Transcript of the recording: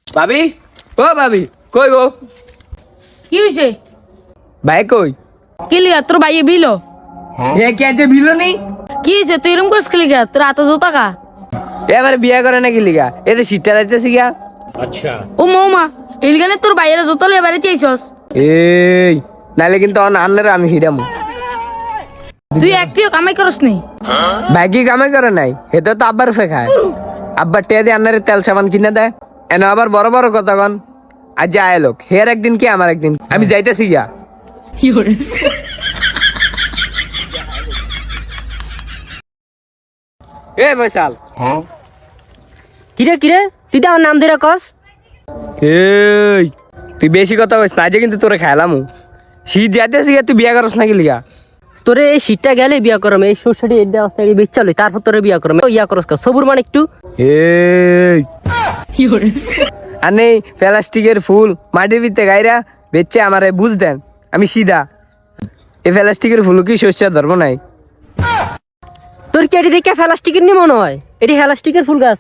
ভাবি, ও ভাবি, কই গো? কি হয়েছে? ভাই কই? কি লিগা তোর ভাইয়ে বিলো? এ কে যে বিলো নেই? কি হয়েছে তুই এরকম করিস কি লিগা? তোর এত জোতা কা? এবার বিয়া করে নাকি লিগা? এতে সিটটা যাইতেছি গিয়া। ও মৌমা, এই লিগানে তোর ভাইয়ের জোতা লিয়ে বাড়িতে আইসস? এই নাইলে কিন্তু আন্নারে আমি হিডামু। তুই একটিও কামাই করস নি? ভাই কি কামাই করে নাই? হেতে তো আব্বার ফে খায়। আব্বার টিয়া দিয়ে আন্নারে তেল সাবান কিনে দেয়। এনে আবার বড় বড় কথা কন। আজ যে আয় লোক, হের একদিন কি আমার একদিন। আমি যাইতেছি গিয়া। এ বৈশাল, কিরে কিরে তুই তো আমার নাম ধরে কস। এই তুই বেশি কথা কইস না, আজ কিন্তু তোরে খাইলাম। শীত যাইতেছি গিয়া, তুই বিয়া করস নাকি লিগা? তোরে এই শীতটা গেলে বিয়া করম, এই সরষাটি এডা অস্তাড়ি বেচালই, তারপর তোরে বিয়া করম। ইয়া করস কা সবুর মানে একটু এই আর নেই প্লাস্টিকের ফুল মাটির ভিতরে গাইরা বেচছে আমারে বুঝ দেন। আমি সিধা এই প্লাস্টিকের ফুল কি শস্য ধর্ম নাই। তোর কি এটি দেখে প্লাস্টিকের নি মনে হয়? এটি প্লাস্টিকের ফুল গাছ।